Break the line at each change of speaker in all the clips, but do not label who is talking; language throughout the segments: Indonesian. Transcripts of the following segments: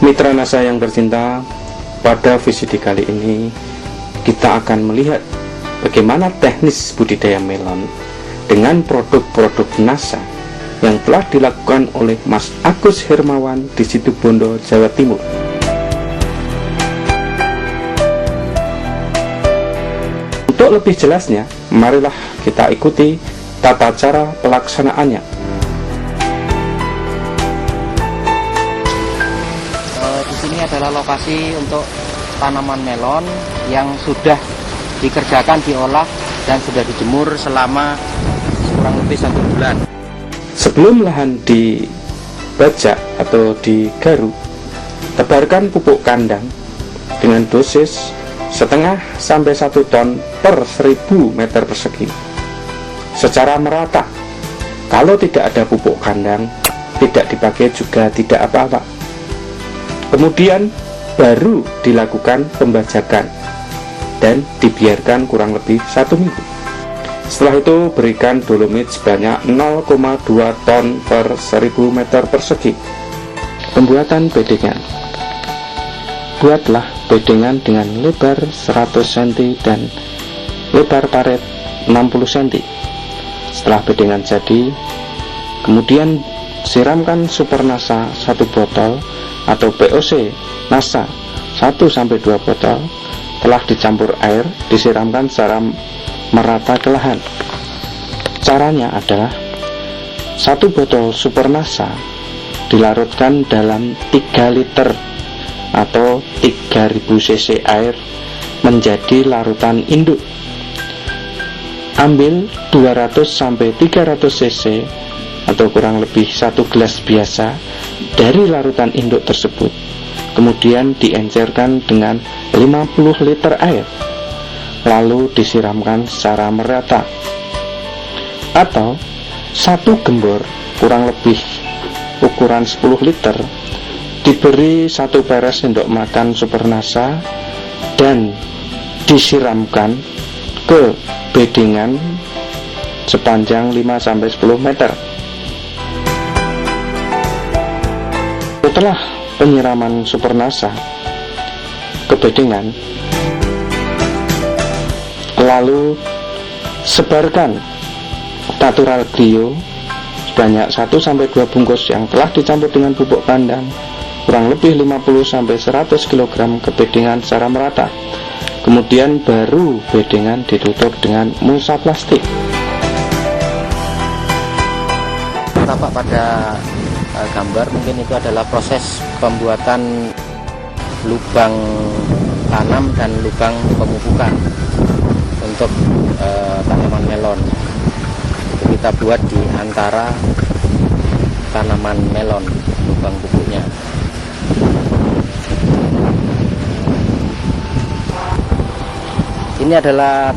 Mitra NASA yang tercinta, pada VCD kali ini kita akan melihat bagaimana teknis budidaya melon dengan produk-produk NASA yang telah dilakukan oleh Mas Agus Hermawan di Situbondo, Jawa Timur. Untuk lebih jelasnya, marilah kita ikuti tata cara pelaksanaannya.
Di sini adalah lokasi untuk tanaman melon yang sudah dikerjakan, diolah, dan sudah dijemur selama kurang lebih 1 bulan.
Sebelum lahan dibajak atau digaruk, tebarkan pupuk kandang dengan dosis setengah sampai 1 ton per 1000 meter persegi secara merata. Kalau tidak ada pupuk kandang, tidak dipakai juga tidak apa-apa. Kemudian baru dilakukan pembajakan dan dibiarkan kurang lebih 1 minggu. Setelah itu berikan dolomit sebanyak 0,2 ton per 1000 meter persegi. Pembuatan bedengan. Buatlah bedengan dengan lebar 100 cm dan lebar paret 60 cm. Setelah bedengan jadi, kemudian siramkan Super NASA 1 botol atau POC NASA 1-2 botol telah dicampur air, disiramkan secara merata ke lahan. Caranya adalah 1 botol Super NASA dilarutkan dalam 3 liter atau 3000 cc air menjadi larutan induk. Ambil 200-300 cc atau kurang lebih 1 gelas biasa dari larutan induk tersebut, kemudian diencerkan dengan 50 liter air, lalu disiramkan secara merata. Atau 1 gembor kurang lebih ukuran 10 liter diberi 1 peres sendok makan Super NASA dan disiramkan ke bedengan sepanjang 5-10 meter. Setelah penyiraman Super NASA ke bedengan, lalu sebarkan natural bio sebanyak 1-2 bungkus yang telah dicampur dengan pupuk kandang kurang lebih 50-100 kg ke bedengan secara merata. Kemudian baru bedengan ditutup dengan mulsa plastik.
Tampak pada gambar mungkin itu adalah proses pembuatan lubang tanam dan lubang pemupukan untuk tanaman melon. Kita buat di antara tanaman melon lubang pupuknya. Ini adalah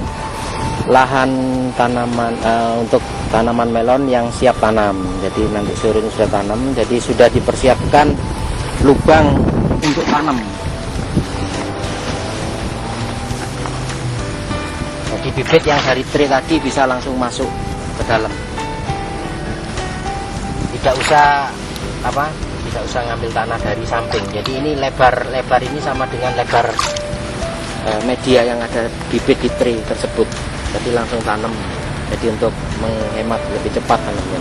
lahan tanaman untuk tanaman melon yang siap tanam. Jadi nanti sore ini sudah tanam, jadi sudah dipersiapkan lubang untuk tanam. Jadi bibit yang dari tray tadi bisa langsung masuk ke dalam. Tidak usah ngambil tanah dari samping. Jadi ini lebar ini sama dengan lebar media yang ada bibit di tray tersebut. Jadi langsung tanam. Jadi untuk menghemat lebih cepat tanamnya.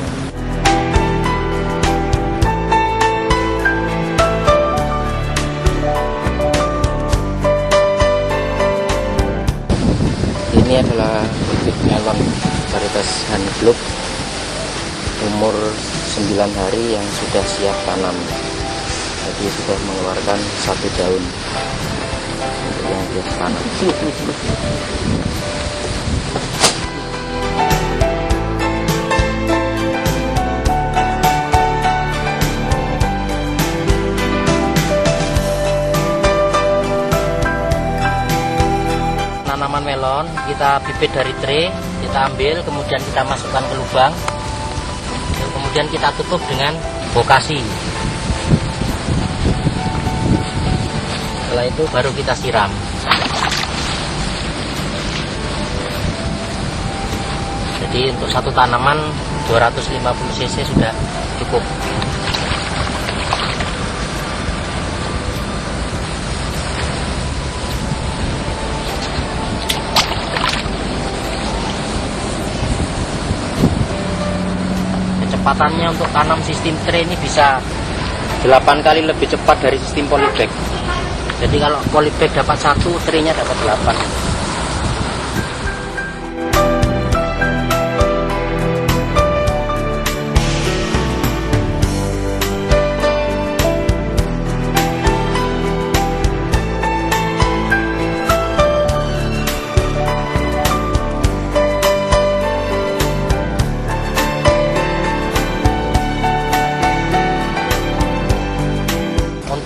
Ini adalah bibit melon varietas Honeyglove umur 9 hari yang sudah siap tanam. Jadi sudah mengeluarkan 1 daun untuk yang biasa tanam. Tanaman melon kita bibit dari tray, kita ambil, kemudian kita masukkan ke lubang, kemudian kita tutup dengan bokasi. Setelah itu baru kita siram. Jadi untuk satu tanaman 250 cc sudah cukup. kecepatannya untuk tanam sistem tray ini bisa 8 kali lebih cepat dari sistem polybag. Jadi kalau polybag dapat 1, traynya dapat 8.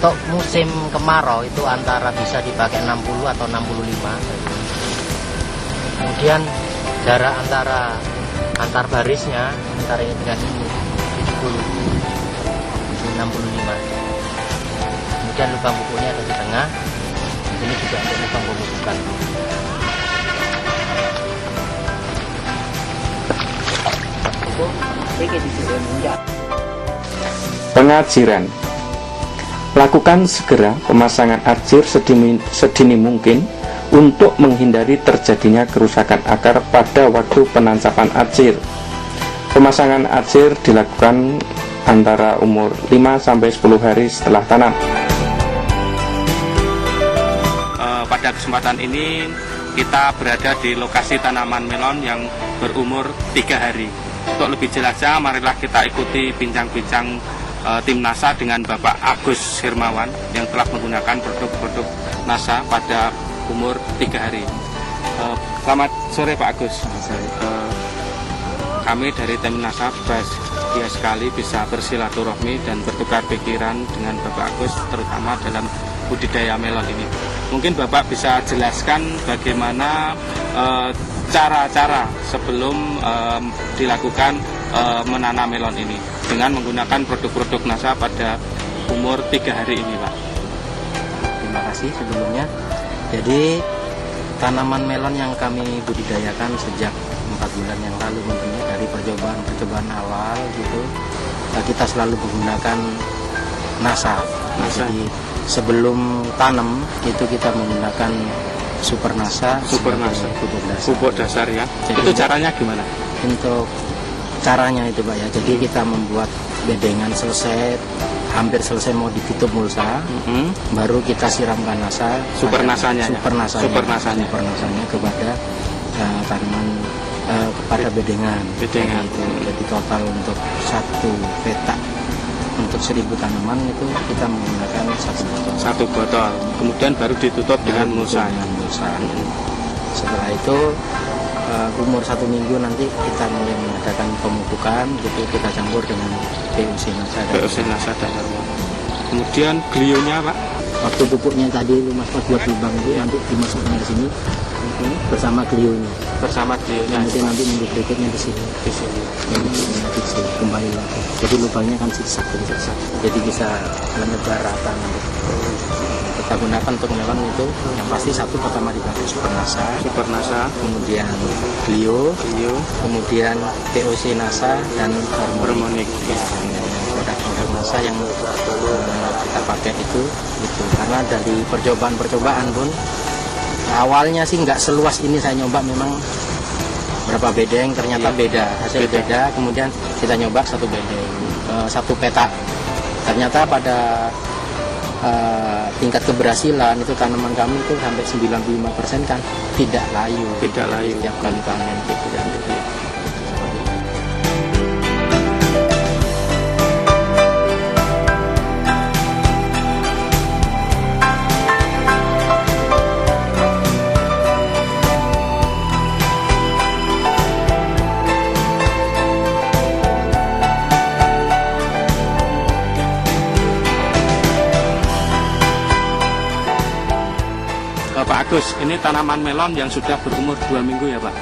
Untuk musim kemarau itu antara bisa dipakai 60 atau 65. Kemudian jarak antar barisnya antara ini dengan ini 70, ini 65. Kemudian lubang pupuknya ada di tengah. Ini juga untuk lubang pemupukan.
Pengajiran. Lakukan segera pemasangan arjir sedini mungkin untuk menghindari terjadinya kerusakan akar pada waktu penancapan arjir. Pemasangan arjir dilakukan antara umur 5-10 hari setelah tanam. Pada kesempatan ini kita berada di lokasi tanaman melon yang berumur 3 hari. Untuk lebih jelasnya, marilah kita ikuti bincang-bincang tim NASA dengan Bapak Agus Hermawan yang telah menggunakan produk-produk NASA pada umur 3 hari. Selamat sore Pak Agus. Kami dari tim NASA bahagia sekali bisa bersilaturahmi dan bertukar pikiran dengan Bapak Agus, terutama dalam budidaya melon ini. Mungkin Bapak bisa jelaskan bagaimana cara-cara sebelum dilakukan menanam melon ini dengan menggunakan produk-produk NASA pada umur 3 hari ini, Pak.
Terima kasih sebelumnya. Jadi tanaman melon yang kami budidayakan sejak 4 bulan yang lalu, tentunya dari percobaan awal gitu, kita selalu menggunakan NASA. Jadi sebelum tanam itu kita menggunakan Super NASA
pupuk dasar ya. Jadi, itu caranya gimana?
Untuk caranya itu Pak ya, jadi kita membuat bedengan hampir selesai mau ditutup mulsa, baru kita siramkan NASA,
super nasanya
kepada tanaman, kepada bedengan. Itu. Jadi total untuk 1 petak untuk 1000 tanaman itu kita menggunakan 1 botol.
Kemudian baru ditutup dengan mulsa.
Setelah itu umur 1 minggu nanti kita mulai mengadakan pemupukan, gitu kita campur dengan PUC NASA dan hormon.
Kemudian glionya Pak,
waktu pupuknya tadi Mas buat lubang itu nanti dimasukkan ke sini bersama glionya. Kemudian nanti minggu berikutnya di sini. Kembali lagi. Jadi lubangnya kan zigzag. Jadi bisa menyebar rata nanti. Kita gunakan untuk melon itu yang pasti 1 pertama dipakai Super NASA, kemudian Glio, kemudian POC NASA dan Harmonic. Produk-produk NASA yang kita pakai itu karena dari percobaan pun awalnya sih nggak seluas ini saya nyoba, memang berapa bedeng ternyata hasil beda. Kemudian kita nyoba 1 bedeng, 1 petak, ternyata pada tingkat keberhasilan itu tanaman kami itu sampai 95% kan tidak layu tiap kali panen gitu.
Pak Agus, ini tanaman melon yang sudah berumur 2 minggu ya Pak?